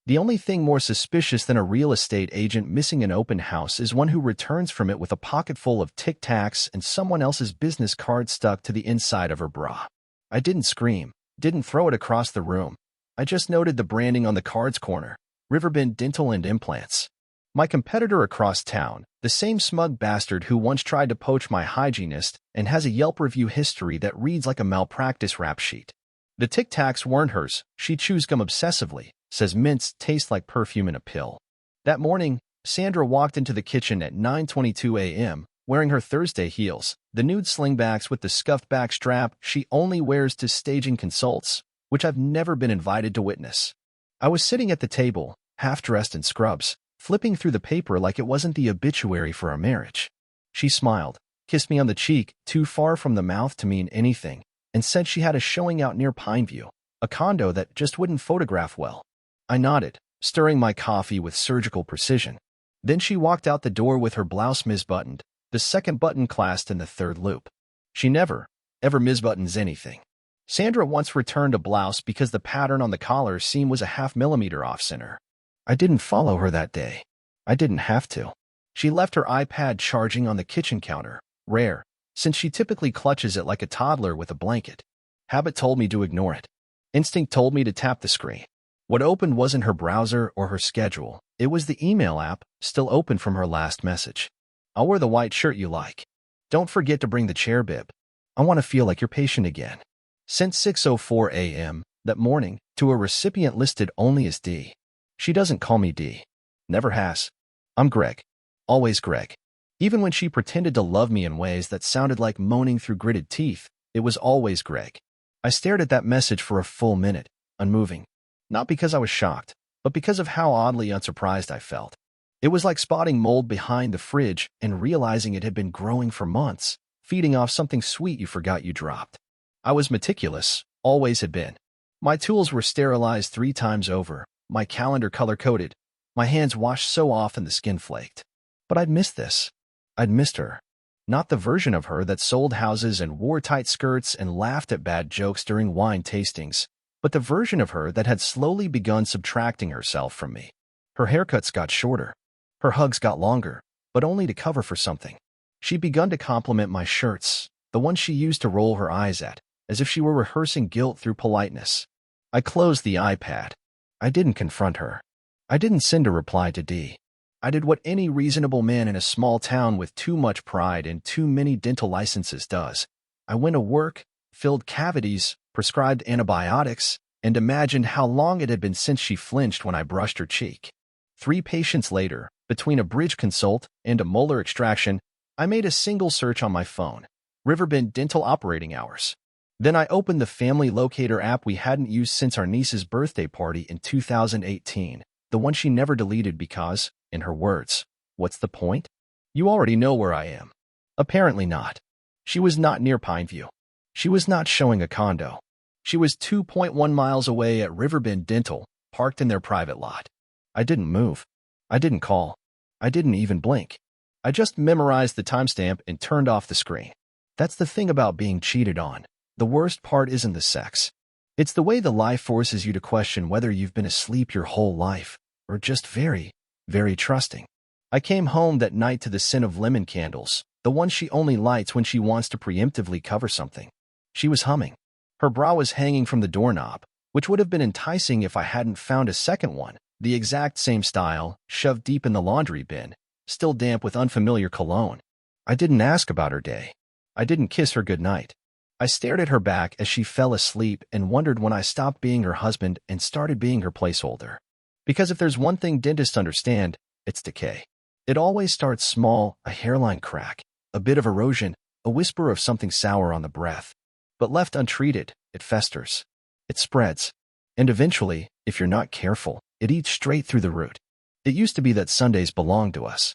The only thing more suspicious than a real estate agent missing an open house is one who returns from it with a pocket full of Tic Tacs and someone else's business card stuck to the inside of her bra. I didn't scream, didn't throw it across the room. I just noted the branding on the card's corner, Riverbend Dental and Implants. My competitor across town, the same smug bastard who once tried to poach my hygienist and has a Yelp review history that reads like a malpractice rap sheet. The Tic Tacs weren't hers. She chews gum obsessively, says mints taste like perfume in a pill. That morning, Sandra walked into the kitchen at 9:22 a.m., wearing her Thursday heels, the nude slingbacks with the scuffed back strap she only wears to staging consults, which I've never been invited to witness. I was sitting at the table, half-dressed in scrubs, flipping through the paper like it wasn't the obituary for our marriage. She smiled, kissed me on the cheek, too far from the mouth to mean anything, and said she had a showing out near Pineview, a condo that just wouldn't photograph well. I nodded, stirring my coffee with surgical precision. Then she walked out the door with her blouse misbuttoned, the second button clasped in the third loop. She never, ever misbuttons anything. Sandra once returned a blouse because the pattern on the collar seam was a half-millimeter off-center. I didn't follow her that day. I didn't have to. She left her iPad charging on the kitchen counter, rare, since she typically clutches it like a toddler with a blanket. Habit told me to ignore it. Instinct told me to tap the screen. What opened wasn't her browser or her schedule. It was the email app, still open from her last message. I'll wear the white shirt you like. Don't forget to bring the chair bib. I want to feel like you're patient again. Sent 6:04 a.m. that morning to a recipient listed only as D. She doesn't call me D. Never has. I'm Greg. Always Greg. Even when she pretended to love me in ways that sounded like moaning through gritted teeth, it was always Greg. I stared at that message for a full minute, unmoving. Not because I was shocked, but because of how oddly unsurprised I felt. It was like spotting mold behind the fridge and realizing it had been growing for months, feeding off something sweet you forgot you dropped. I was meticulous, always had been. My tools were sterilized 3 times over, my calendar color-coded, my hands washed so often the skin flaked. But I'd missed this. I'd missed her. Not the version of her that sold houses and wore tight skirts and laughed at bad jokes during wine tastings, but the version of her that had slowly begun subtracting herself from me. Her haircuts got shorter. Her hugs got longer, but only to cover for something. She'd begun to compliment my shirts, the ones she used to roll her eyes at, as if she were rehearsing guilt through politeness. I closed the iPad. I didn't confront her. I didn't send a reply to D. I did what any reasonable man in a small town with too much pride and too many dental licenses does. I went to work, filled cavities, prescribed antibiotics, and imagined how long it had been since she flinched when I brushed her cheek. 3 patients later, between a bridge consult and a molar extraction, I made a single search on my phone, Riverbend Dental operating hours. Then I opened the family locator app we hadn't used since our niece's birthday party in 2018, the one she never deleted because, in her words, what's the point? You already know where I am. Apparently not. She was not near Pineview. She was not showing a condo. She was 2.1 miles away at Riverbend Dental, parked in their private lot. I didn't move. I didn't call. I didn't even blink. I just memorized the timestamp and turned off the screen. That's the thing about being cheated on. The worst part isn't the sex. It's the way the lie forces you to question whether you've been asleep your whole life, or just very, very trusting. I came home that night to the scent of lemon candles, the one she only lights when she wants to preemptively cover something. She was humming. Her bra was hanging from the doorknob, which would have been enticing if I hadn't found a second one, the exact same style, shoved deep in the laundry bin, still damp with unfamiliar cologne. I didn't ask about her day. I didn't kiss her goodnight. I stared at her back as she fell asleep and wondered when I stopped being her husband and started being her placeholder. Because if there's one thing dentists understand, it's decay. It always starts small, a hairline crack, a bit of erosion, a whisper of something sour on the breath. But left untreated, it festers. It spreads. And eventually, if you're not careful, it eats straight through the root. It used to be that Sundays belonged to us.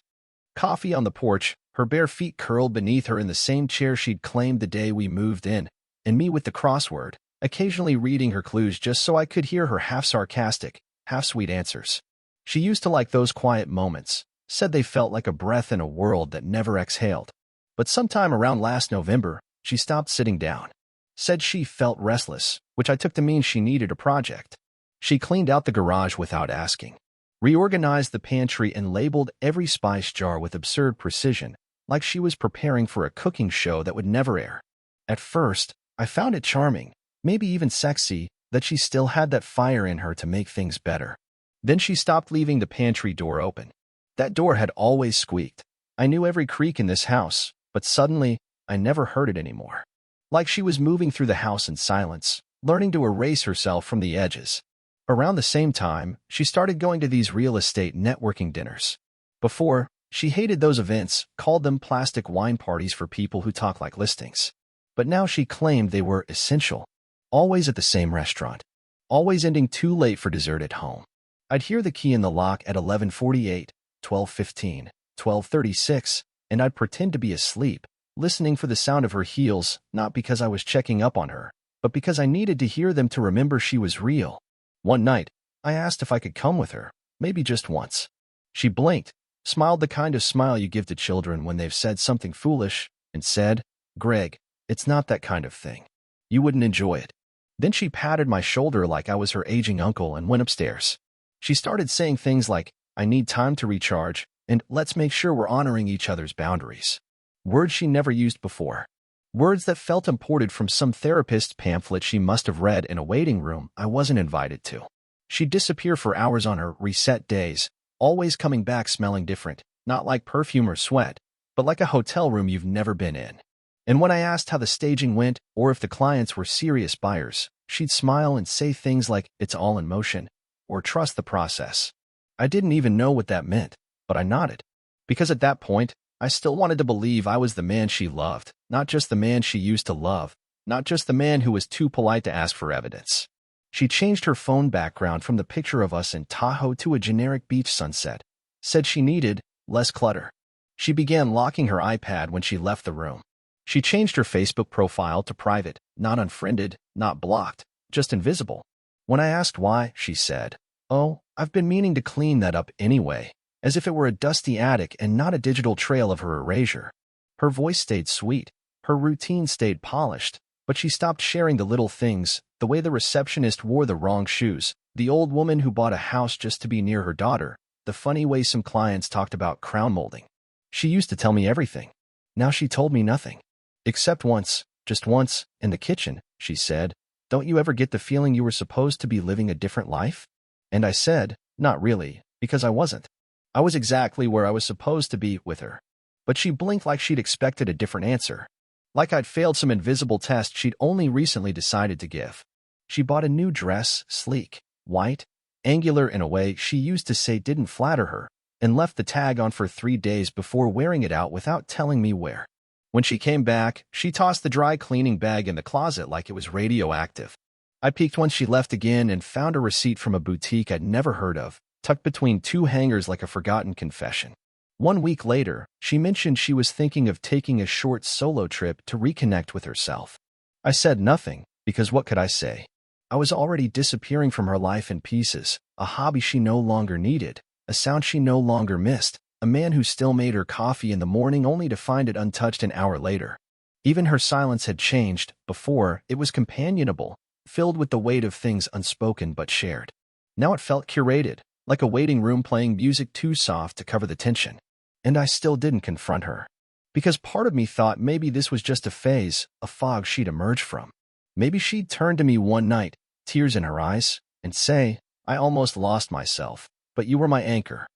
Coffee on the porch, her bare feet curled beneath her in the same chair she'd claimed the day we moved in, and me with the crossword, occasionally reading her clues just so I could hear her half-sarcastic, half-sweet answers. She used to like those quiet moments, said they felt like a breath in a world that never exhaled. But sometime around last November, she stopped sitting down. Said she felt restless, which I took to mean she needed a project. She cleaned out the garage without asking, reorganized the pantry, and labeled every spice jar with absurd precision, like she was preparing for a cooking show that would never air. At first, I found it charming, maybe even sexy, that she still had that fire in her to make things better. Then she stopped leaving the pantry door open. That door had always squeaked. I knew every creak in this house, but suddenly, I never heard it anymore. Like she was moving through the house in silence, learning to erase herself from the edges. Around the same time, she started going to these real estate networking dinners. Before, she hated those events, called them plastic wine parties for people who talk like listings. But now she claimed they were essential. Always at the same restaurant. Always ending too late for dessert at home. I'd hear the key in the lock at 11:48, 12:15, 12:36, and I'd pretend to be asleep, listening for the sound of her heels, not because I was checking up on her, but because I needed to hear them to remember she was real. One night, I asked if I could come with her, maybe just once. She blinked, smiled the kind of smile you give to children when they've said something foolish, and said, "Greg, it's not that kind of thing. You wouldn't enjoy it." Then she patted my shoulder like I was her aging uncle and went upstairs. She started saying things like, "I need time to recharge," and "let's make sure we're honoring each other's boundaries." Words she never used before. Words that felt imported from some therapist's pamphlet she must have read in a waiting room I wasn't invited to. She'd disappear for hours on her reset days, always coming back smelling different, not like perfume or sweat, but like a hotel room you've never been in. And when I asked how the staging went or if the clients were serious buyers, she'd smile and say things like, "It's all in motion," or "Trust the process." I didn't even know what that meant, but I nodded. Because at that point, I still wanted to believe I was the man she loved, not just the man she used to love, not just the man who was too polite to ask for evidence. She changed her phone background from the picture of us in Tahoe to a generic beach sunset, said she needed less clutter. She began locking her iPad when she left the room. She changed her Facebook profile to private, not unfriended, not blocked, just invisible. When I asked why, she said, "Oh, I've been meaning to clean that up anyway," as if it were a dusty attic and not a digital trail of her erasure. Her voice stayed sweet, her routine stayed polished, but she stopped sharing the little things, the way the receptionist wore the wrong shoes, the old woman who bought a house just to be near her daughter, the funny way some clients talked about crown molding. She used to tell me everything. Now she told me nothing. Except once, just once, in the kitchen, she said, "Don't you ever get the feeling you were supposed to be living a different life?" And I said, "Not really, because I wasn't. I was exactly where I was supposed to be with her." But she blinked like she'd expected a different answer. Like I'd failed some invisible test she'd only recently decided to give. She bought a new dress, sleek, white, angular in a way she used to say didn't flatter her, and left the tag on for 3 days before wearing it out without telling me where. When she came back, she tossed the dry cleaning bag in the closet like it was radioactive. I peeked when she left again and found a receipt from a boutique I'd never heard of, tucked between 2 hangers like a forgotten confession. 1 week later, she mentioned she was thinking of taking a short solo trip to reconnect with herself. I said nothing, because what could I say? I was already disappearing from her life in pieces, a hobby she no longer needed, a sound she no longer missed, a man who still made her coffee in the morning only to find it untouched an hour later. Even her silence had changed. Before, it was companionable, filled with the weight of things unspoken but shared. Now it felt curated, like a waiting room playing music too soft to cover the tension. And I still didn't confront her. Because part of me thought maybe this was just a phase, a fog she'd emerge from. Maybe she'd turn to me one night, tears in her eyes, and say, "I almost lost myself, but you were my anchor."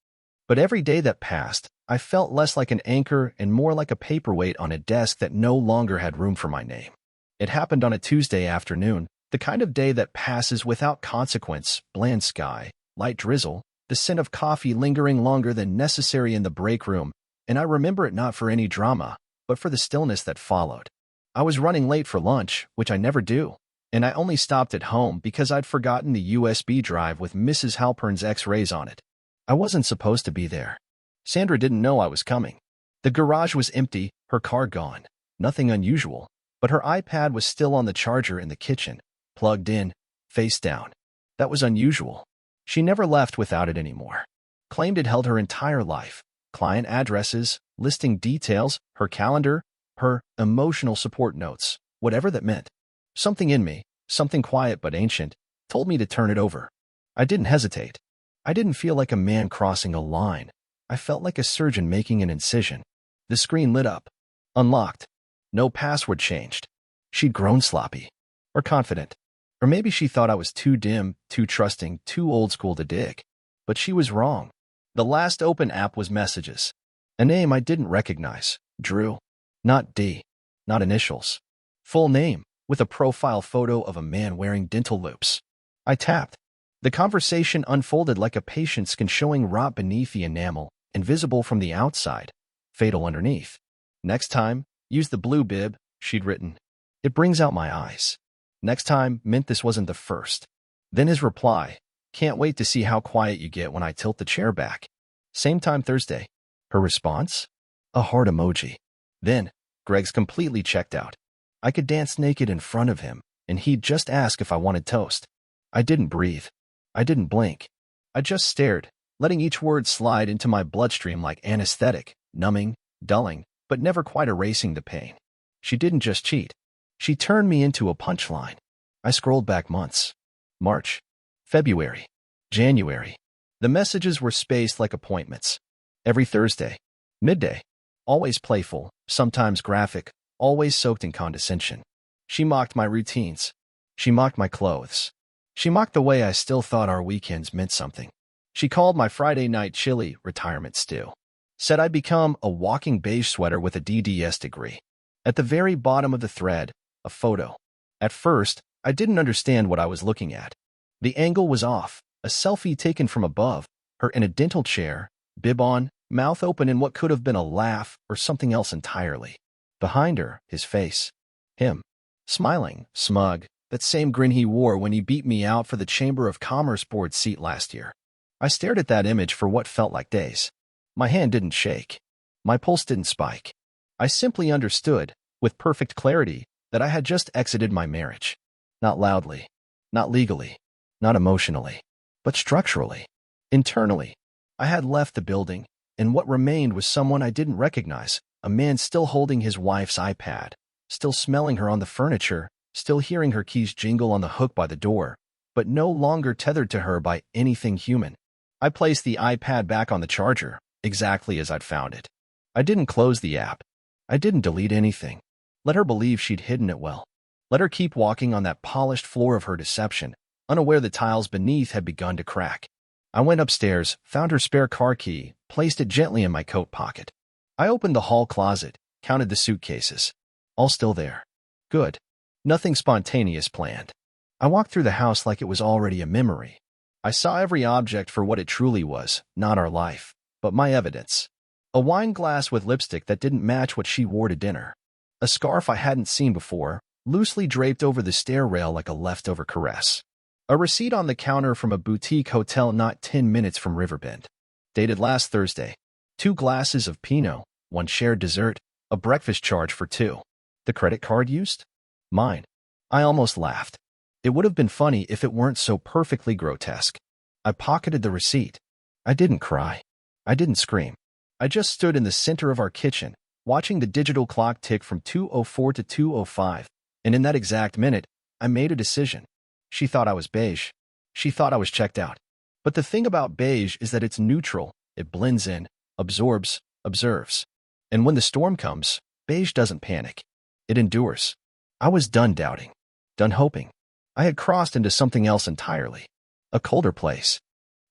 But every day that passed, I felt less like an anchor and more like a paperweight on a desk that no longer had room for my name. It happened on a Tuesday afternoon, the kind of day that passes without consequence, bland sky, light drizzle, the scent of coffee lingering longer than necessary in the break room, and I remember it not for any drama, but for the stillness that followed. I was running late for lunch, which I never do, and I only stopped at home because I'd forgotten the USB drive with Mrs. Halpern's X-rays on it. I wasn't supposed to be there. Sandra didn't know I was coming. The garage was empty, her car gone. Nothing unusual, but her iPad was still on the charger in the kitchen, plugged in, face down. That was unusual. She never left without it anymore. Claimed it held her entire life. Client addresses, listing details, her calendar, her emotional support notes, whatever that meant. Something in me, something quiet but ancient, told me to turn it over. I didn't hesitate. I didn't feel like a man crossing a line. I felt like a surgeon making an incision. The screen lit up. Unlocked. No password changed. She'd grown sloppy. Or confident. Or maybe she thought I was too dim, too trusting, too old school to dig. But she was wrong. The last open app was Messages. A name I didn't recognize. Drew. Not D. Not initials. Full name, with a profile photo of a man wearing dental loops. I tapped. The conversation unfolded like a patient skin showing rot beneath the enamel, invisible from the outside, fatal underneath. Next time, use the blue bib, she'd written. It brings out my eyes. Next time meant this wasn't the first. Then his reply, can't wait to see how quiet you get when I tilt the chair back. Same time Thursday. Her response? A heart emoji. Then, Greg's completely checked out. I could dance naked in front of him, and he'd just ask if I wanted toast. I didn't breathe. I didn't blink. I just stared, letting each word slide into my bloodstream like anesthetic, numbing, dulling, but never quite erasing the pain. She didn't just cheat. She turned me into a punchline. I scrolled back months. March. February. January. The messages were spaced like appointments. Every Thursday. Midday. Always playful, sometimes graphic, always soaked in condescension. She mocked my routines. She mocked my clothes. She mocked the way I still thought our weekends meant something. She called my Friday night chili retirement stew. Said I'd become a walking beige sweater with a DDS degree. At the very bottom of the thread, a photo. At first, I didn't understand what I was looking at. The angle was off, a selfie taken from above, her in a dental chair, bib on, mouth open in what could have been a laugh or something else entirely. Behind her, his face. Him. Smiling, smug, that same grin he wore when he beat me out for the Chamber of Commerce board seat last year. I stared at that image for what felt like days. My hand didn't shake. My pulse didn't spike. I simply understood, with perfect clarity, that I had just exited my marriage. Not loudly. Not legally. Not emotionally. But structurally. Internally. I had left the building, and what remained was someone I didn't recognize, a man still holding his wife's iPad, still smelling her on the furniture, still hearing her keys jingle on the hook by the door, but no longer tethered to her by anything human. I placed the iPad back on the charger, exactly as I'd found it. I didn't close the app. I didn't delete anything. Let her believe she'd hidden it well. Let her keep walking on that polished floor of her deception, unaware the tiles beneath had begun to crack. I went upstairs, found her spare car key, placed it gently in my coat pocket. I opened the hall closet, counted the suitcases. All still there. Good. Nothing spontaneous planned. I walked through the house like it was already a memory. I saw every object for what it truly was, not our life, but my evidence. A wine glass with lipstick that didn't match what she wore to dinner. A scarf I hadn't seen before, loosely draped over the stair rail like a leftover caress. A receipt on the counter from a boutique hotel not 10 minutes from Riverbend. Dated last Thursday. 2 glasses of Pinot, 1 shared dessert, a breakfast charge for 2. The credit card used? Mine. I almost laughed. It would have been funny if it weren't so perfectly grotesque. I pocketed the receipt. I didn't cry. I didn't scream. I just stood in the center of our kitchen, watching the digital clock tick from 2:04 to 2:05, and in that exact minute, I made a decision. She thought I was beige. She thought I was checked out. But the thing about beige is that it's neutral. It blends in, absorbs, observes. And when the storm comes, beige doesn't panic. It endures. I was done doubting. Done hoping. I had crossed into something else entirely. A colder place.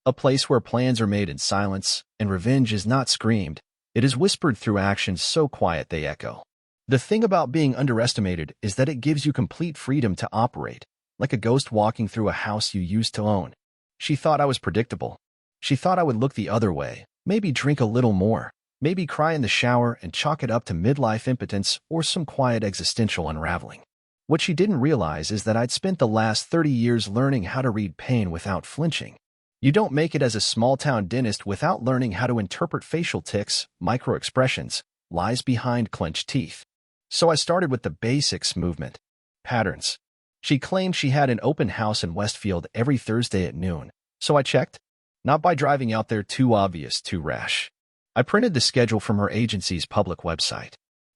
A place where plans are made in silence, and revenge is not screamed. It is whispered through actions so quiet they echo. The thing about being underestimated is that it gives you complete freedom to operate, like a ghost walking through a house you used to own. She thought I was predictable. She thought I would look the other way, maybe drink a little more, maybe cry in the shower and chalk it up to midlife impotence or some quiet existential unraveling. What she didn't realize is that I'd spent the last 30 years learning how to read pain without flinching. You don't make it as a small-town dentist without learning how to interpret facial tics, micro-expressions, lies behind clenched teeth. So I started with the basics: movement, patterns. She claimed she had an open house in Westfield every Thursday at noon, so I checked. Not by driving out there, too obvious, too rash. I printed the schedule from her agency's public website.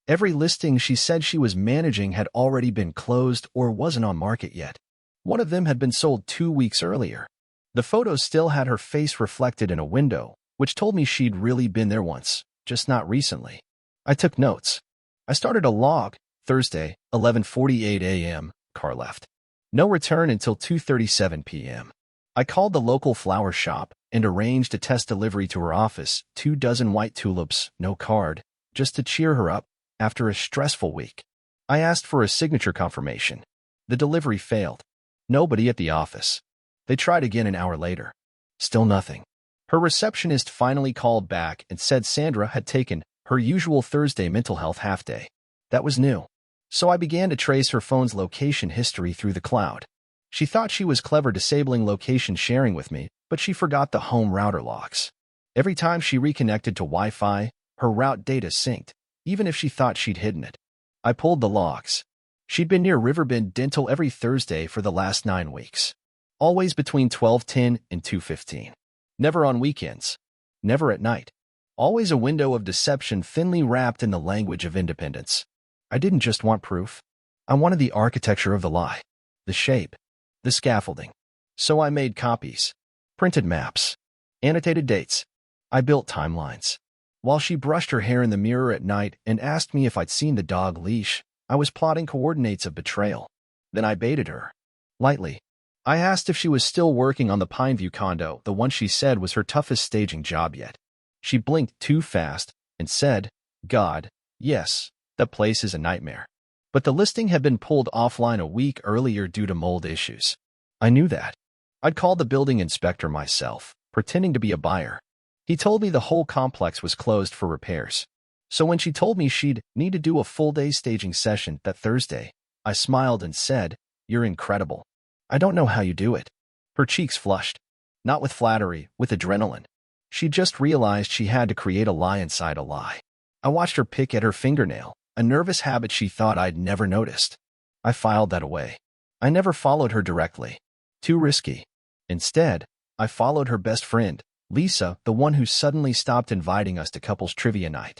Every listing she said she was managing had already been closed or wasn't on market yet. One of them had been sold 2 weeks earlier. The photos still had her face reflected in a window, which told me she'd really been there once, just not recently. I took notes. I started a log. Thursday, 11:48 a.m., car left. No return until 2:37 p.m. I called the local flower shop and arranged a test delivery to her office, 24 white tulips, no card, just to cheer her up after a stressful week. I asked for a signature confirmation. The delivery failed. Nobody at the office. They tried again an hour later. Still nothing. Her receptionist finally called back and said Sandra had taken her usual Thursday mental health half-day. That was new. So I began to trace her phone's location history through the cloud. She thought she was clever disabling location sharing with me, but she forgot the home router logs. Every time she reconnected to Wi-Fi, her route data synced, even if she thought she'd hidden it. I pulled the logs. She'd been near Riverbend Dental every Thursday for the last 9 weeks. Always between 12:10 and 2:15. Never on weekends. Never at night. Always a window of deception thinly wrapped in the language of independence. I didn't just want proof. I wanted the architecture of the lie. The shape. The scaffolding. So I made copies. Printed maps. Annotated dates. I built timelines. While she brushed her hair in the mirror at night and asked me if I'd seen the dog leash, I was plotting coordinates of betrayal. Then I baited her. Lightly. I asked if she was still working on the Pineview condo, the one she said was her toughest staging job yet. She blinked too fast and said, God, yes, that place is a nightmare. But the listing had been pulled offline a week earlier due to mold issues. I knew that. I'd called the building inspector myself, pretending to be a buyer. He told me the whole complex was closed for repairs. So when she told me she'd need to do a full-day staging session that Thursday, I smiled and said, You're incredible. I don't know how you do it. Her cheeks flushed. Not with flattery, with adrenaline. She just realized she had to create a lie inside a lie. I watched her pick at her fingernail, a nervous habit she thought I'd never noticed. I filed that away. I never followed her directly. Too risky. Instead, I followed her best friend, Lisa, the one who suddenly stopped inviting us to couples trivia night.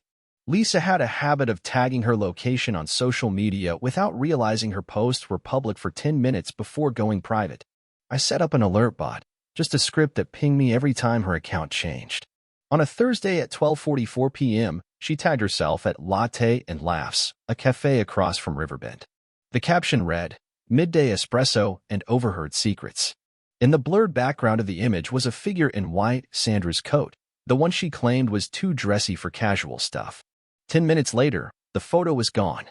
Lisa had a habit of tagging her location on social media without realizing her posts were public for 10 minutes before going private. I set up an alert bot, just a script that pinged me every time her account changed. On a Thursday at 12:44 p.m., she tagged herself at Latte and Laughs, a cafe across from Riverbend. The caption read, Midday Espresso and Overheard Secrets. In the blurred background of the image was a figure in white, Sandra's coat, the one she claimed was too dressy for casual stuff. 10 minutes later, the photo was gone.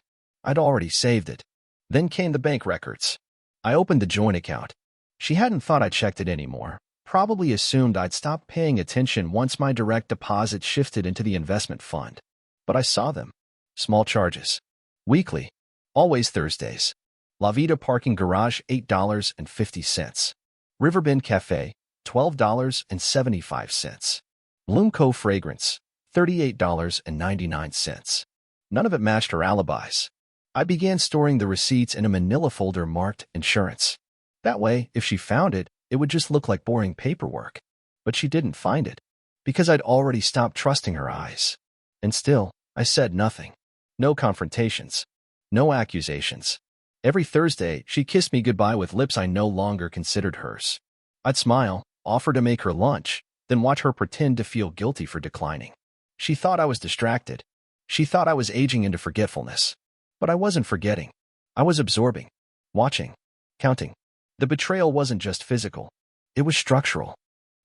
I'd already saved it. Then came the bank records. I opened the joint account. She hadn't thought I checked it anymore, probably assumed I'd stopped paying attention once my direct deposit shifted into the investment fund. But I saw them. Small charges. Weekly. Always Thursdays. La Vida Parking Garage, $8.50. Riverbend Cafe, $12.75. Bloomco Fragrance, $38.99. None of it matched her alibis. I began storing the receipts in a manila folder marked insurance. That way, if she found it, it would just look like boring paperwork. But she didn't find it, because I'd already stopped trusting her eyes. And still, I said nothing. No confrontations. No accusations. Every Thursday, she kissed me goodbye with lips I no longer considered hers. I'd smile, offer to make her lunch, then watch her pretend to feel guilty for declining. She thought I was distracted. She thought I was aging into forgetfulness. But I wasn't forgetting. I was absorbing, watching, counting. The betrayal wasn't just physical. It was structural.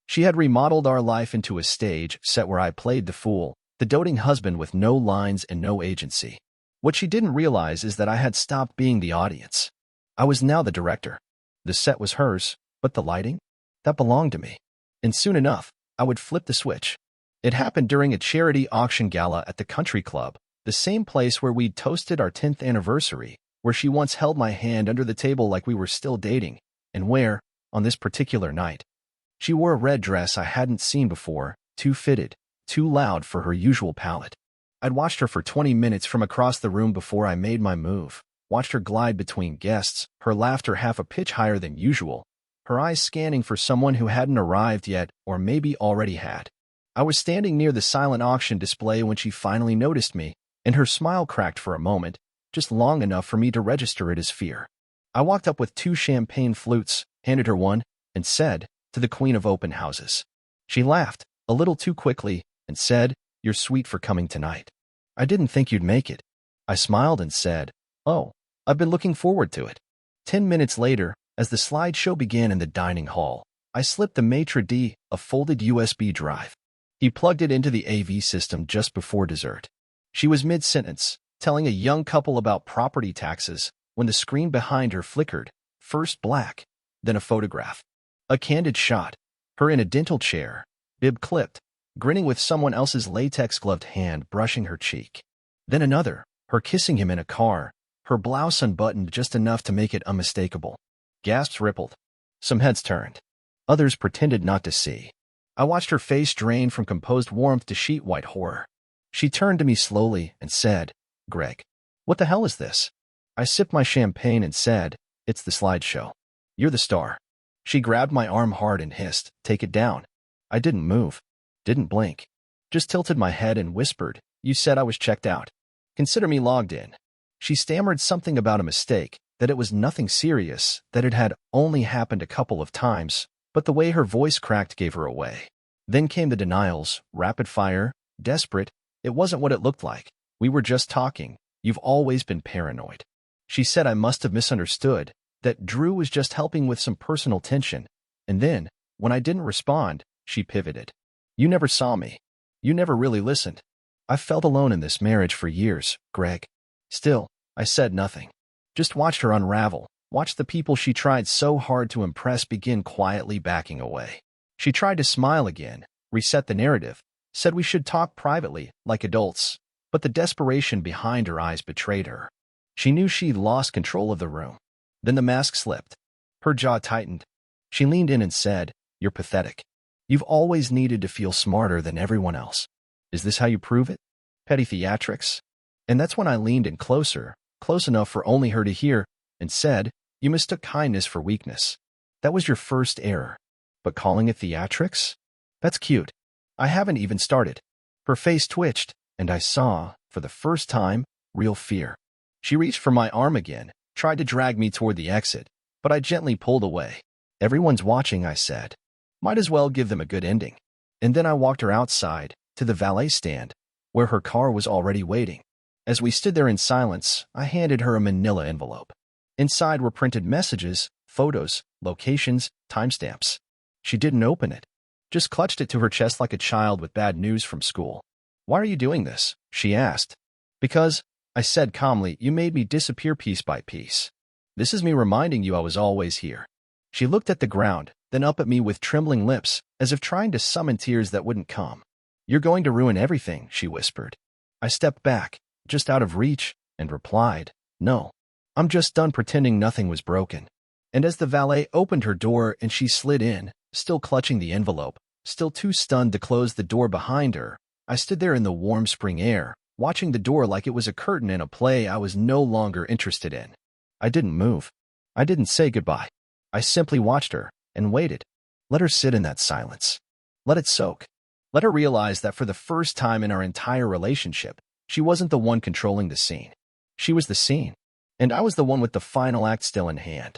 She had remodeled our life into a stage set where I played the fool, the doting husband with no lines and no agency. What she didn't realize is that I had stopped being the audience. I was now the director. The set was hers, but the lighting? That belonged to me. And soon enough, I would flip the switch. It happened during a charity auction gala at the country club, the same place where we'd toasted our 10th anniversary, where she once held my hand under the table like we were still dating, and where, on this particular night, she wore a red dress I hadn't seen before, too fitted, too loud for her usual palette. I'd watched her for 20 minutes from across the room before I made my move, watched her glide between guests, her laughter half a pitch higher than usual, her eyes scanning for someone who hadn't arrived yet or maybe already had. I was standing near the silent auction display when she finally noticed me, and her smile cracked for a moment, just long enough for me to register it as fear. I walked up with 2 champagne flutes, handed her one, and said, to the queen of open houses. She laughed, a little too quickly, and said, "You're sweet for coming tonight. I didn't think you'd make it." I smiled and said, "Oh, I've been looking forward to it." 10 minutes later, as the slideshow began in the dining hall, I slipped the maitre d' a folded USB drive. He plugged it into the AV system just before dessert. She was mid-sentence, telling a young couple about property taxes, when the screen behind her flickered, first black, then a photograph. A candid shot, her in a dental chair, bib clipped, grinning with someone else's latex-gloved hand brushing her cheek. Then another, her kissing him in a car, her blouse unbuttoned just enough to make it unmistakable. Gasps rippled. Some heads turned. Others pretended not to see. I watched her face drain from composed warmth to sheet-white horror. She turned to me slowly and said, "Greg, what the hell is this?" I sipped my champagne and said, "It's the slideshow. You're the star." She grabbed my arm hard and hissed, "Take it down." I didn't move, didn't blink, just tilted my head and whispered, "You said I was checked out. Consider me logged in." She stammered something about a mistake, that it was nothing serious, that it had only happened a couple of times, but the way her voice cracked gave her away. Then came the denials, rapid fire, desperate. "It wasn't what it looked like. We were just talking. You've always been paranoid." She said I must have misunderstood, that Drew was just helping with some personal tension. And then, when I didn't respond, she pivoted. "You never saw me. You never really listened. I've felt alone in this marriage for years, Greg." Still, I said nothing. Just watched her unravel, watched the people she tried so hard to impress begin quietly backing away. She tried to smile again, reset the narrative, said we should talk privately, like adults, but the desperation behind her eyes betrayed her. She knew she'd lost control of the room. Then the mask slipped. Her jaw tightened. She leaned in and said, "You're pathetic. You've always needed to feel smarter than everyone else. Is this how you prove it? Petty theatrics?" And that's when I leaned in closer, close enough for only her to hear, and said, "You mistook kindness for weakness. That was your first error. But calling it theatrics? That's cute. I haven't even started." Her face twitched, and I saw, for the first time, real fear. She reached for my arm again, tried to drag me toward the exit, but I gently pulled away. "Everyone's watching," I said. "Might as well give them a good ending." And then I walked her outside, to the valet stand, where her car was already waiting. As we stood there in silence, I handed her a manila envelope. Inside were printed messages, photos, locations, timestamps. She didn't open it, just clutched it to her chest like a child with bad news from school. "Why are you doing this?" she asked. "Because," I said calmly, "you made me disappear piece by piece. This is me reminding you I was always here." She looked at the ground, then up at me with trembling lips, as if trying to summon tears that wouldn't come. "You're going to ruin everything," she whispered. I stepped back, just out of reach, and replied, "No. I'm just done pretending nothing was broken." And as the valet opened her door and she slid in, still clutching the envelope, still too stunned to close the door behind her, I stood there in the warm spring air, watching the door like it was a curtain in a play I was no longer interested in. I didn't move. I didn't say goodbye. I simply watched her and waited. Let her sit in that silence. Let it soak. Let her realize that for the first time in our entire relationship, she wasn't the one controlling the scene. She was the scene, and I was the one with the final act still in hand.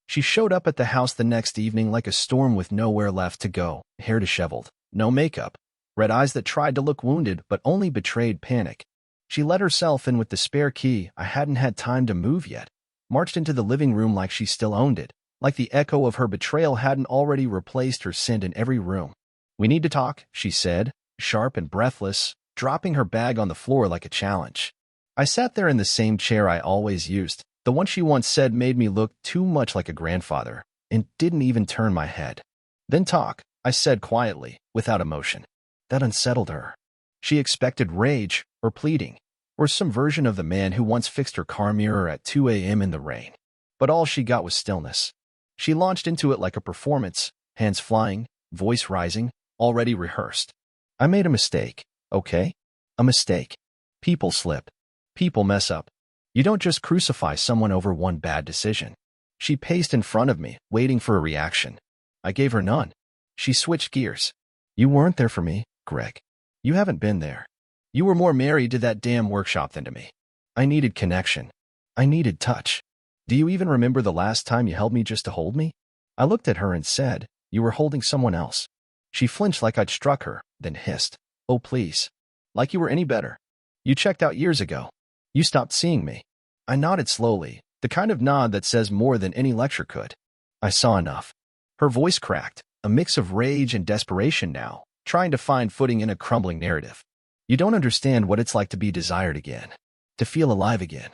She showed up at the house the next evening like a storm with nowhere left to go, hair disheveled, no makeup, red eyes that tried to look wounded but only betrayed panic. She let herself in with the spare key. I hadn't had time to move yet, marched into the living room like she still owned it, like the echo of her betrayal hadn't already replaced her scent in every room. "We need to talk," she said, sharp and breathless, dropping her bag on the floor like a challenge. I sat there in the same chair I always used, the one she once said made me look too much like a grandfather, and didn't even turn my head. "Then talk," I said quietly, without emotion. That unsettled her. She expected rage, or pleading, or some version of the man who once fixed her car mirror at 2 a.m. in the rain. But all she got was stillness. She launched into it like a performance, hands flying, voice rising, already rehearsed. "I made a mistake, okay? A mistake. People slip. People mess up. You don't just crucify someone over one bad decision." She paced in front of me, waiting for a reaction. I gave her none. She switched gears. "You weren't there for me, Greg. You haven't been there. You were more married to that damn workshop than to me. I needed connection. I needed touch. Do you even remember the last time you held me just to hold me?" I looked at her and said, You were holding someone else. She flinched like I'd struck her, then hissed, "Oh, please. Like you were any better. You checked out years ago. You stopped seeing me." I nodded slowly, the kind of nod that says more than any lecture could. I saw enough. Her voice cracked, a mix of rage and desperation now, trying to find footing in a crumbling narrative. "You don't understand what it's like to be desired again. To feel alive again.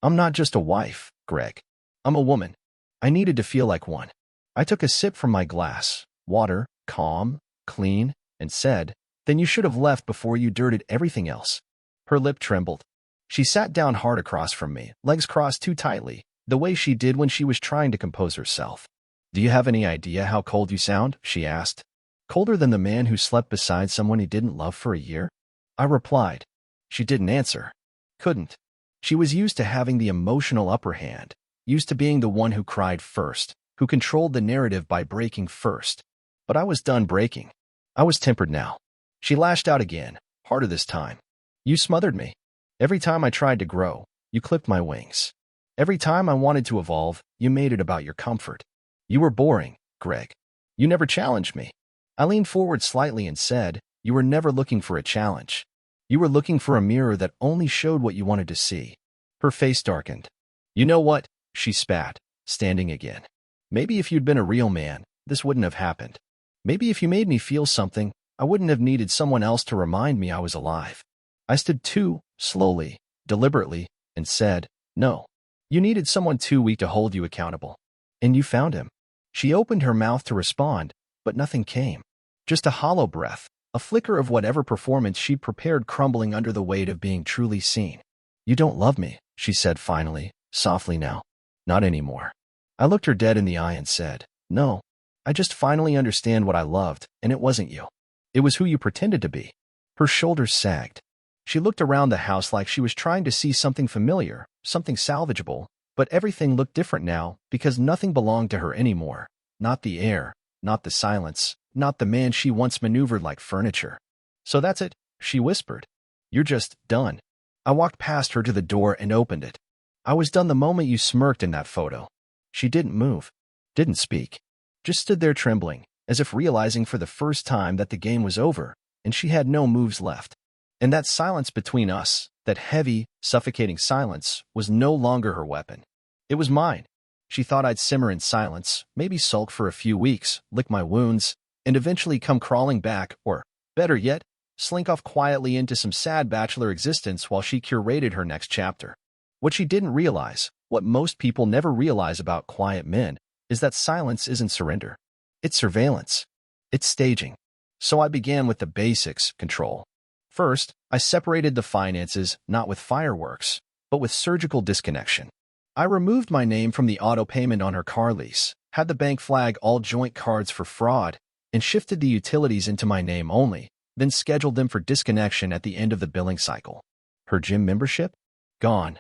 I'm not just a wife, Greg. I'm a woman. I needed to feel like one." I took a sip from my glass, water, calm, clean, and said, "Then you should have left before you dirted everything else." Her lip trembled. She sat down hard across from me, legs crossed too tightly, the way she did when she was trying to compose herself. "Do you have any idea how cold you sound?" she asked. "Colder than the man who slept beside someone he didn't love for a year?" I replied. She didn't answer. Couldn't. She was used to having the emotional upper hand, used to being the one who cried first, who controlled the narrative by breaking first. But I was done breaking. I was tempered now. She lashed out again, harder this time. "You smothered me. Every time I tried to grow, you clipped my wings. Every time I wanted to evolve, you made it about your comfort. You were boring, Greg. You never challenged me." I leaned forward slightly and said, "You were never looking for a challenge. You were looking for a mirror that only showed what you wanted to see." Her face darkened. "You know what?" she spat, standing again. "Maybe if you'd been a real man, this wouldn't have happened. Maybe if you made me feel something, I wouldn't have needed someone else to remind me I was alive." I stood too, slowly, deliberately, and said, "No. You needed someone too weak to hold you accountable. And you found him." She opened her mouth to respond, but nothing came. Just a hollow breath, a flicker of whatever performance she'd prepared crumbling under the weight of being truly seen. "You don't love me," she said finally, softly now. "Not anymore." I looked her dead in the eye and said, "No. I just finally understand what I loved, and it wasn't you. It was who you pretended to be." Her shoulders sagged. She looked around the house like she was trying to see something familiar, something salvageable, but everything looked different now because nothing belonged to her anymore. Not the air, not the silence, not the man she once maneuvered like furniture. "So that's it," she whispered. "You're just done." I walked past her to the door and opened it. "I was done the moment you smirked in that photo." She didn't move, didn't speak, just stood there trembling, as if realizing for the first time that the game was over, and she had no moves left. And that silence between us, that heavy, suffocating silence, was no longer her weapon. It was mine. She thought I'd simmer in silence, maybe sulk for a few weeks, lick my wounds, and eventually come crawling back, or, better yet, slink off quietly into some sad bachelor existence while she curated her next chapter. What she didn't realize, what most people never realize about quiet men, is that silence isn't surrender. It's surveillance. It's staging. So I began with the basics, control. First, I separated the finances not with fireworks, but with surgical disconnection. I removed my name from the auto payment on her car lease, had the bank flag all joint cards for fraud, and shifted the utilities into my name only, then scheduled them for disconnection at the end of the billing cycle. Her gym membership? Gone.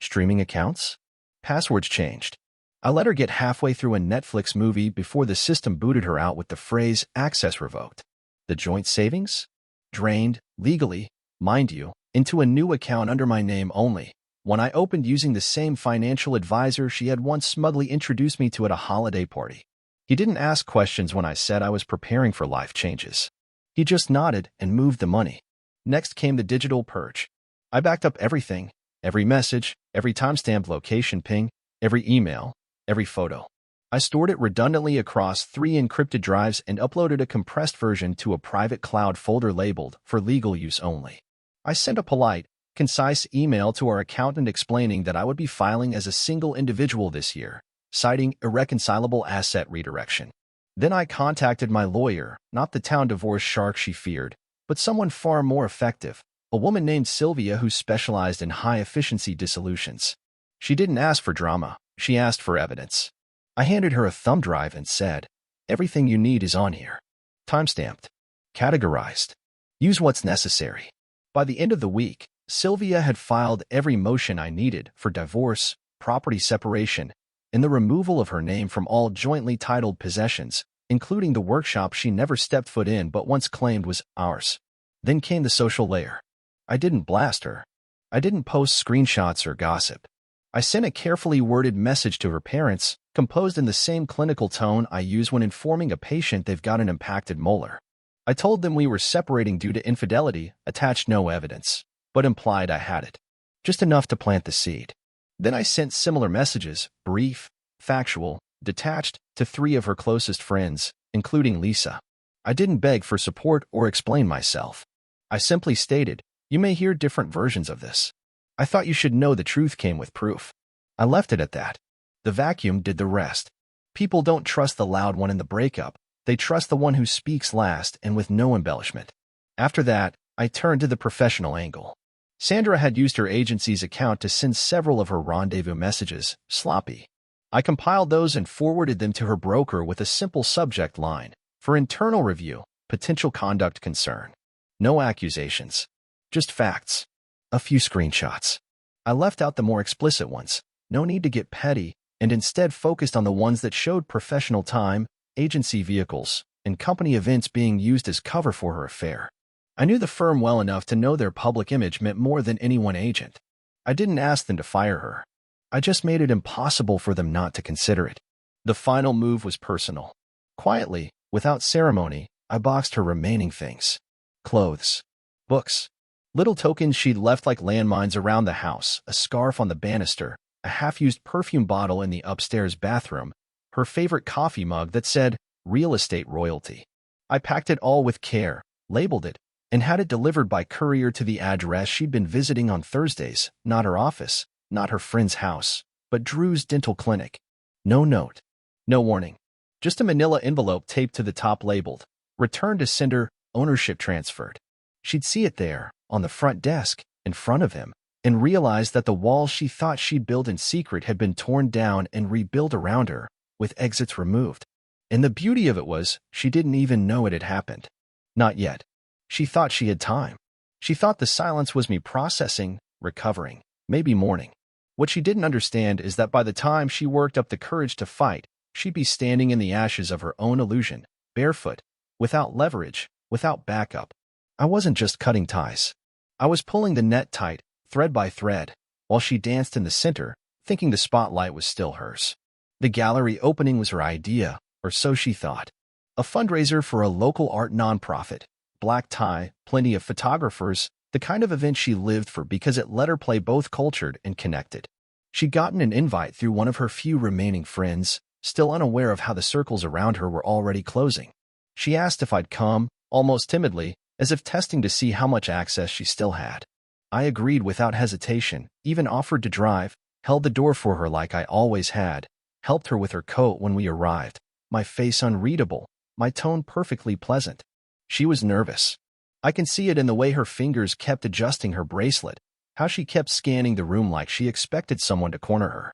Streaming accounts? Passwords changed. I let her get halfway through a Netflix movie before the system booted her out with the phrase "access revoked." The joint savings? Drained, legally, mind you, into a new account under my name only, one I opened using the same financial advisor she had once smugly introduced me to at a holiday party. He didn't ask questions when I said I was preparing for life changes. He just nodded and moved the money. Next came the digital purge. I backed up everything, every message, every timestamped location ping, every email, every photo. I stored it redundantly across 3 encrypted drives and uploaded a compressed version to a private cloud folder labeled for legal use only. I sent a polite, concise email to our accountant explaining that I would be filing as a single individual this year, citing irreconcilable asset redirection. Then I contacted my lawyer, not the town divorce shark she feared, but someone far more effective, a woman named Sylvia who specialized in high-efficiency dissolutions. She didn't ask for drama, she asked for evidence. I handed her a thumb drive and said, "Everything you need is on here. Timestamped. Categorized. Use what's necessary." By the end of the week, Sylvia had filed every motion I needed for divorce, property separation, and the removal of her name from all jointly titled possessions, including the workshop she never stepped foot in but once claimed was ours. Then came the social layer. I didn't blast her. I didn't post screenshots or gossip. I sent a carefully worded message to her parents, composed in the same clinical tone I use when informing a patient they've got an impacted molar. I told them we were separating due to infidelity, attached no evidence, but implied I had it. Just enough to plant the seed. Then I sent similar messages, brief, factual, detached, to 3 of her closest friends, including Lisa. I didn't beg for support or explain myself. I simply stated, "You may hear different versions of this. I thought you should know the truth came with proof." I left it at that. The vacuum did the rest. People don't trust the loud one in the breakup. They trust the one who speaks last and with no embellishment. After that, I turned to the professional angle. Sandra had used her agency's account to send several of her rendezvous messages, sloppy. I compiled those and forwarded them to her broker with a simple subject line, "For internal review, potential conduct concern." No accusations. Just facts. A few screenshots. I left out the more explicit ones. No need to get petty, and instead focused on the ones that showed professional time, agency vehicles, and company events being used as cover for her affair. I knew the firm well enough to know their public image meant more than any one agent. I didn't ask them to fire her. I just made it impossible for them not to consider it. The final move was personal. Quietly, without ceremony, I boxed her remaining things. Clothes. Books. Little tokens she'd left like landmines around the house, a scarf on the banister, a half-used perfume bottle in the upstairs bathroom, her favorite coffee mug that said, "Real Estate Royalty." I packed it all with care, labeled it, and had it delivered by courier to the address she'd been visiting on Thursdays, not her office, not her friend's house, but Drew's dental clinic. No note. No warning. Just a manila envelope taped to the top labeled, "Return to sender, ownership transferred." She'd see it there, on the front desk, in front of him, and realize that the walls she thought she'd built in secret had been torn down and rebuilt around her, with exits removed. And the beauty of it was, she didn't even know it had happened. Not yet. She thought she had time. She thought the silence was me processing, recovering, maybe mourning. What she didn't understand is that by the time she worked up the courage to fight, she'd be standing in the ashes of her own illusion, barefoot, without leverage, without backup. I wasn't just cutting ties. I was pulling the net tight, thread by thread, while she danced in the center, thinking the spotlight was still hers. The gallery opening was her idea, or so she thought. A fundraiser for a local art nonprofit. Black tie, plenty of photographers, the kind of event she lived for because it let her play both cultured and connected. She'd gotten an invite through one of her few remaining friends, still unaware of how the circles around her were already closing. She asked if I'd come, almost timidly, as if testing to see how much access she still had. I agreed without hesitation, even offered to drive, held the door for her like I always had, helped her with her coat when we arrived, my face unreadable, my tone perfectly pleasant. She was nervous. I can see it in the way her fingers kept adjusting her bracelet, how she kept scanning the room like she expected someone to corner her.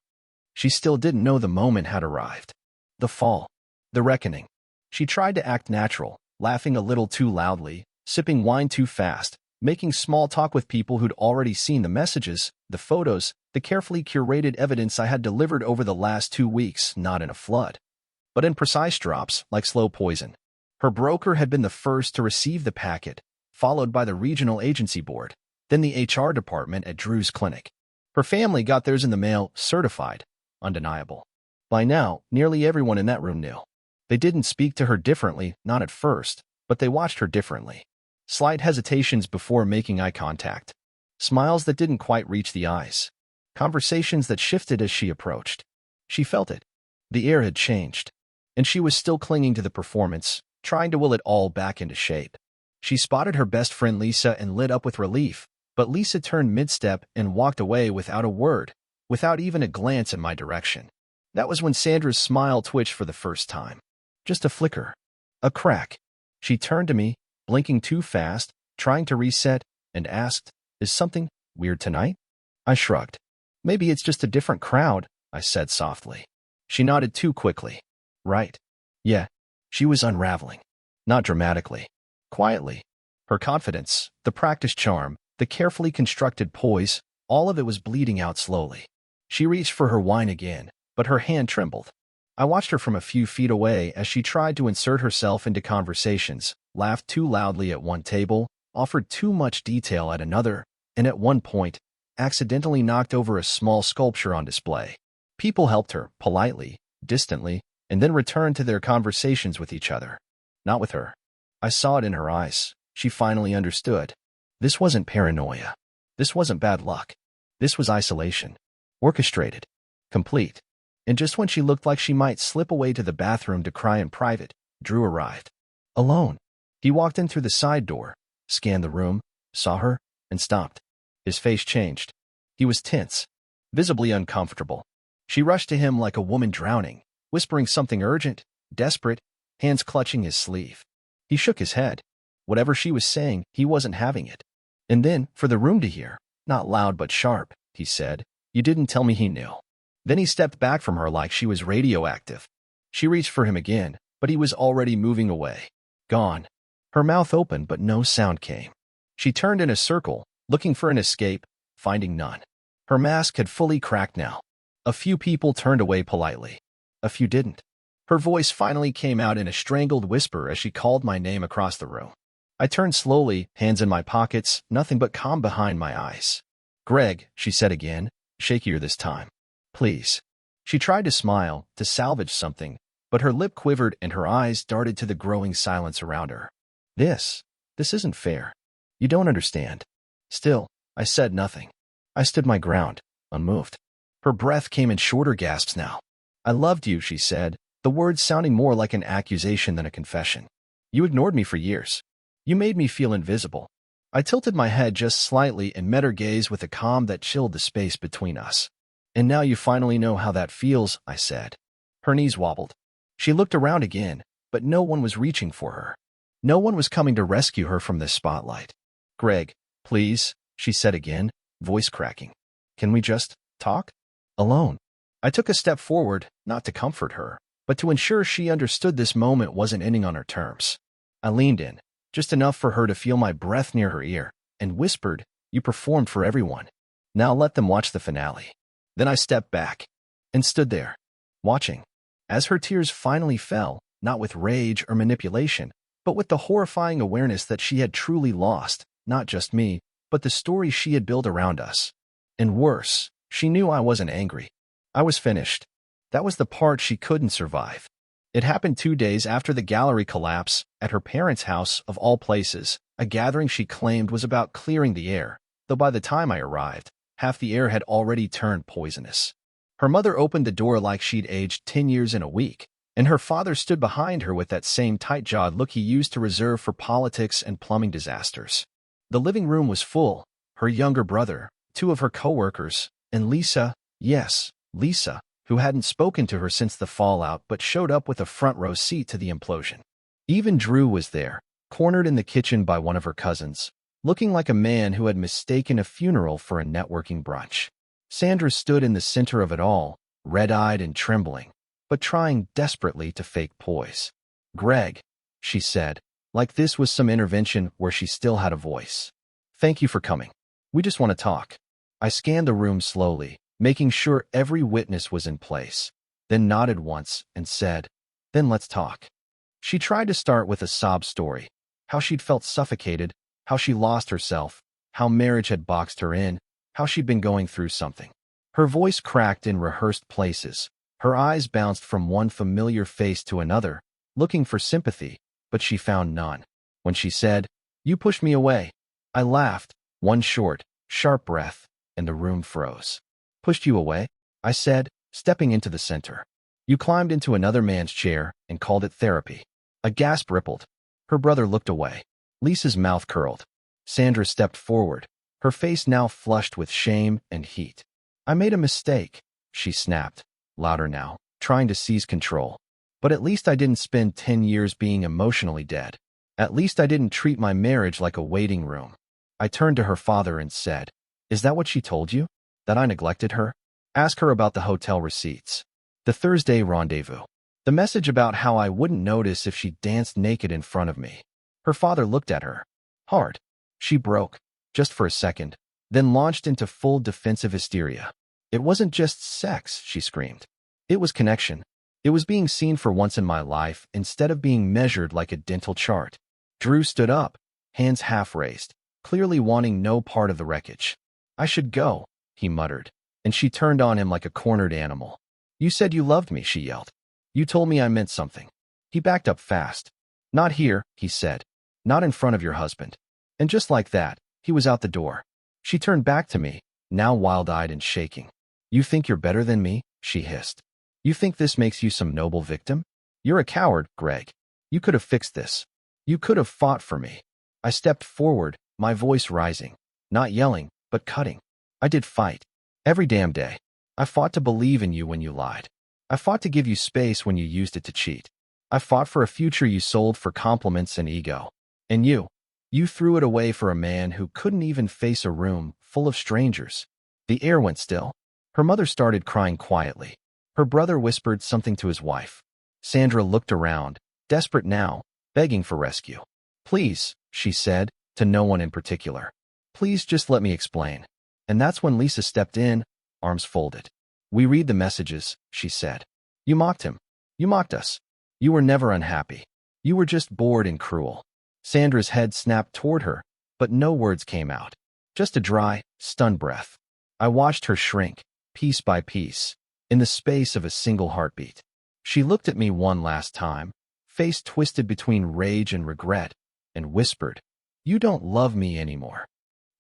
She still didn't know the moment had arrived. The fall. The reckoning. She tried to act natural, laughing a little too loudly, sipping wine too fast, making small talk with people who'd already seen the messages, the photos, the carefully curated evidence I had delivered over the last 2 weeks, not in a flood, but in precise drops, like slow poison. Her broker had been the first to receive the packet, followed by the regional agency board, then the HR department at Drew's clinic. Her family got theirs in the mail, certified, undeniable. By now, nearly everyone in that room knew. They didn't speak to her differently, not at first, but they watched her differently. Slight hesitations before making eye contact. Smiles that didn't quite reach the eyes. Conversations that shifted as she approached. She felt it. The air had changed. And she was still clinging to the performance, trying to will it all back into shape. She spotted her best friend Lisa and lit up with relief, but Lisa turned mid-step and walked away without a word, without even a glance in my direction. That was when Sandra's smile twitched for the first time. Just a flicker. A crack. She turned to me, blinking too fast, trying to reset, and asked, "Is something weird tonight?" I shrugged. "Maybe it's just a different crowd," I said softly. She nodded too quickly. "Right. Yeah." She was unraveling. Not dramatically. Quietly. Her confidence, the practiced charm, the carefully constructed poise, all of it was bleeding out slowly. She reached for her wine again, but her hand trembled. I watched her from a few feet away as she tried to insert herself into conversations, laughed too loudly at one table, offered too much detail at another, and at one point, accidentally knocked over a small sculpture on display. People helped her, politely, distantly, and then returned to their conversations with each other. Not with her. I saw it in her eyes. She finally understood. This wasn't paranoia. This wasn't bad luck. This was isolation. Orchestrated. Complete. And just when she looked like she might slip away to the bathroom to cry in private, Drew arrived. Alone. He walked in through the side door, scanned the room, saw her, and stopped. His face changed. He was tense, visibly uncomfortable. She rushed to him like a woman drowning, whispering something urgent, desperate, hands clutching his sleeve. He shook his head. Whatever she was saying, he wasn't having it. And then, for the room to hear, not loud but sharp, he said, "You didn't tell me he knew." Then he stepped back from her like she was radioactive. She reached for him again, but he was already moving away. Gone. Her mouth opened, but no sound came. She turned in a circle, looking for an escape, finding none. Her mask had fully cracked now. A few people turned away politely. A few didn't. Her voice finally came out in a strangled whisper as she called my name across the room. I turned slowly, hands in my pockets, nothing but calm behind my eyes. "Greg," she said again, shakier this time. "Please." She tried to smile, to salvage something, but her lip quivered and her eyes darted to the growing silence around her. This isn't fair. You don't understand." Still, I said nothing. I stood my ground, unmoved. Her breath came in shorter gasps now. "I loved you," she said, the words sounding more like an accusation than a confession. "You ignored me for years. You made me feel invisible." I tilted my head just slightly and met her gaze with a calm that chilled the space between us. "And now you finally know how that feels," I said. Her knees wobbled. She looked around again, but no one was reaching for her. No one was coming to rescue her from this spotlight. "Greg, please," she said again, voice cracking. "Can we just talk? Alone?" I took a step forward, not to comfort her, but to ensure she understood this moment wasn't ending on her terms. I leaned in, just enough for her to feel my breath near her ear, and whispered, "You performed for everyone. Now let them watch the finale." Then I stepped back and stood there, watching. As her tears finally fell, not with rage or manipulation, but with the horrifying awareness that she had truly lost, not just me, but the story she had built around us. And worse, she knew I wasn't angry. I was finished. That was the part she couldn't survive. It happened 2 days after the gallery collapse, at her parents' house, of all places, a gathering she claimed was about clearing the air, though by the time I arrived, half the air had already turned poisonous. Her mother opened the door like she'd aged 10 years in a week, and her father stood behind her with that same tight-jawed look he used to reserve for politics and plumbing disasters. The living room was full, her younger brother, 2 of her co-workers, and Lisa, yes, Lisa, who hadn't spoken to her since the fallout but showed up with a front-row seat to the implosion. Even Drew was there, cornered in the kitchen by one of her cousins, looking like a man who had mistaken a funeral for a networking brunch. Sandra stood in the center of it all, red-eyed and trembling, but trying desperately to fake poise. "Greg," she said, like this was some intervention where she still had a voice. "Thank you for coming. We just want to talk." I scanned the room slowly, making sure every witness was in place, then nodded once and said, "Then let's talk." She tried to start with a sob story, how she'd felt suffocated, how she lost herself, how marriage had boxed her in, how she'd been going through something. Her voice cracked in rehearsed places. Her eyes bounced from one familiar face to another, looking for sympathy, but she found none. When she said, "You pushed me away," I laughed, one short, sharp breath, and the room froze. "Pushed you away?" I said, stepping into the center. "You climbed into another man's chair and called it therapy." A gasp rippled. Her brother looked away. Lisa's mouth curled. Sandra stepped forward, her face now flushed with shame and heat. "I made a mistake," she snapped, louder now, trying to seize control. "But at least I didn't spend 10 years being emotionally dead. At least I didn't treat my marriage like a waiting room." I turned to her father and said, "Is that what she told you? That I neglected her? Ask her about the hotel receipts. The Thursday rendezvous. The message about how I wouldn't notice if she danced naked in front of me." Her father looked at her. Hard. She broke, just for a second, then launched into full defensive hysteria. "It wasn't just sex," she screamed. "It was connection. It was being seen for once in my life instead of being measured like a dental chart." Drew stood up, hands half raised, clearly wanting no part of the wreckage. I should go, he muttered, and she turned on him like a cornered animal. You said you loved me, she yelled. You told me I meant something. He backed up fast. Not here, he said. Not in front of your husband. And just like that, he was out the door. She turned back to me, now wild-eyed and shaking. You think you're better than me? She hissed. You think this makes you some noble victim? You're a coward, Greg. You could have fixed this. You could have fought for me. I stepped forward, my voice rising. Not yelling, but cutting. I did fight. Every damn day. I fought to believe in you when you lied. I fought to give you space when you used it to cheat. I fought for a future you sold for compliments and ego. And you threw it away for a man who couldn't even face a room full of strangers. The air went still. Her mother started crying quietly. Her brother whispered something to his wife. Sandra looked around, desperate now, begging for rescue. Please, she said, to no one in particular. Please just let me explain. And that's when Lisa stepped in, arms folded. We read the messages, she said. You mocked him. You mocked us. You were never unhappy. You were just bored and cruel. Sandra's head snapped toward her, but no words came out. Just a dry, stunned breath. I watched her shrink, piece by piece, in the space of a single heartbeat. She looked at me one last time, face twisted between rage and regret, and whispered, You don't love me anymore.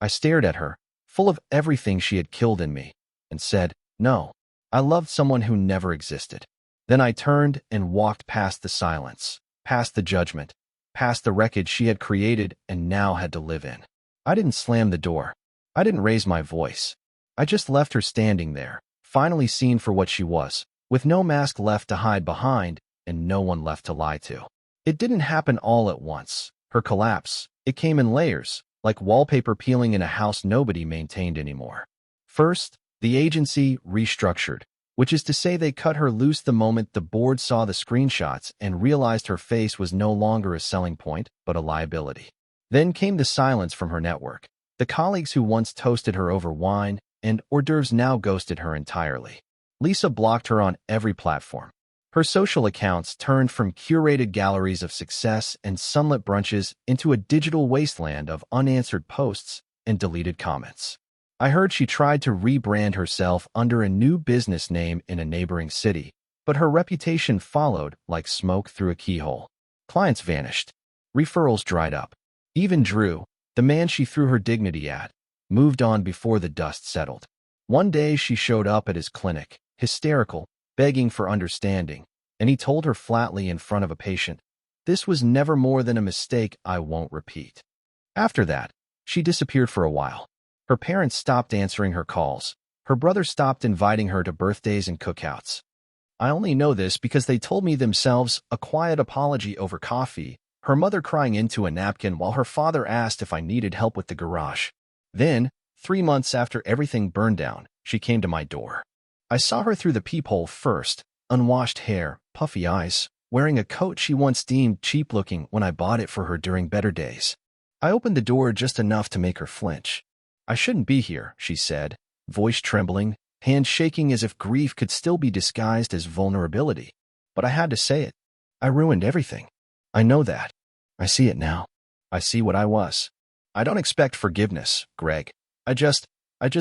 I stared at her, full of everything she had killed in me, and said, No, I loved someone who never existed. Then I turned and walked past the silence, past the judgment, past the wreckage she had created and now had to live in. I didn't slam the door. I didn't raise my voice. I just left her standing there, finally seen for what she was, with no mask left to hide behind and no one left to lie to. It didn't happen all at once. Her collapse, it came in layers, like wallpaper peeling in a house nobody maintained anymore. First, the agency restructured, which is to say they cut her loose the moment the board saw the screenshots and realized her face was no longer a selling point, but a liability. Then came the silence from her network. The colleagues who once toasted her over wine and hors d'oeuvres now ghosted her entirely. Lisa blocked her on every platform. Her social accounts turned from curated galleries of success and sunlit brunches into a digital wasteland of unanswered posts and deleted comments. I heard she tried to rebrand herself under a new business name in a neighboring city, but her reputation followed like smoke through a keyhole. Clients vanished. Referrals dried up. Even Drew, the man she threw her dignity at, moved on before the dust settled. One day she showed up at his clinic, hysterical, begging for understanding, and he told her flatly in front of a patient, "This was never more than a mistake I won't repeat." After that, she disappeared for a while. Her parents stopped answering her calls. Her brother stopped inviting her to birthdays and cookouts. I only know this because they told me themselves, a quiet apology over coffee, her mother crying into a napkin while her father asked if I needed help with the garage. Then, 3 months after everything burned down, she came to my door. I saw her through the peephole first, unwashed hair, puffy eyes, wearing a coat she once deemed cheap-looking when I bought it for her during better days. I opened the door just enough to make her flinch. "I shouldn't be here," she said, voice trembling, hand shaking as if grief could still be disguised as vulnerability. But I had to say it. I ruined everything. I know that. I see it now. I see what I was. I don't expect forgiveness, Greg. I just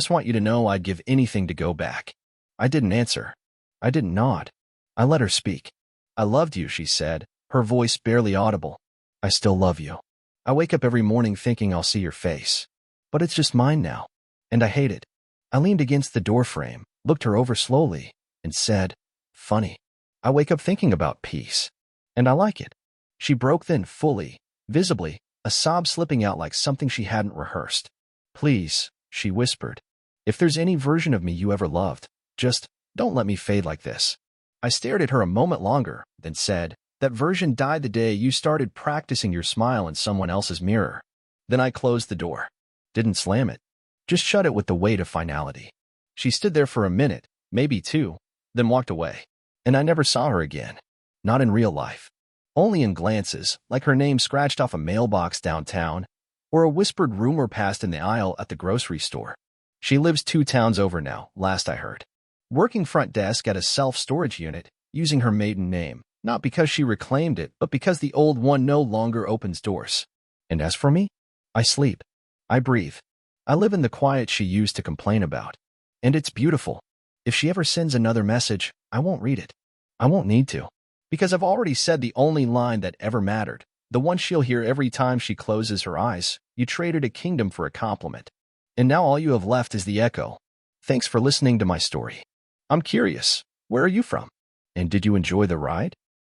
want you to know I'd give anything to go back. I didn't answer. I didn't nod. I let her speak. "I loved you," she said, her voice barely audible. "I still love you. I wake up every morning thinking I'll see your face. But it's just mine now, and I hate it." I leaned against the doorframe, looked her over slowly, and said, "Funny. I wake up thinking about peace. And I like it." She broke then fully, visibly, a sob slipping out like something she hadn't rehearsed. "Please," she whispered, "if there's any version of me you ever loved, just don't let me fade like this." I stared at her a moment longer, then said, "That version died the day you started practicing your smile in someone else's mirror." Then I closed the door. Didn't slam it. Just shut it with the weight of finality. She stood there for a minute, maybe two, then walked away. And I never saw her again. Not in real life. Only in glances, like her name scratched off a mailbox downtown, or a whispered rumor passed in the aisle at the grocery store. She lives 2 towns over now, last I heard. Working front desk at a self-storage unit, using her maiden name, not because she reclaimed it, but because the old one no longer opens doors. And as for me, I sleep. I breathe. I live in the quiet she used to complain about. And it's beautiful. If she ever sends another message, I won't read it. I won't need to. Because I've already said the only line that ever mattered, the one she'll hear every time she closes her eyes. You traded a kingdom for a compliment. And now all you have left is the echo. Thanks for listening to my story. I'm curious, where are you from? And did you enjoy the ride?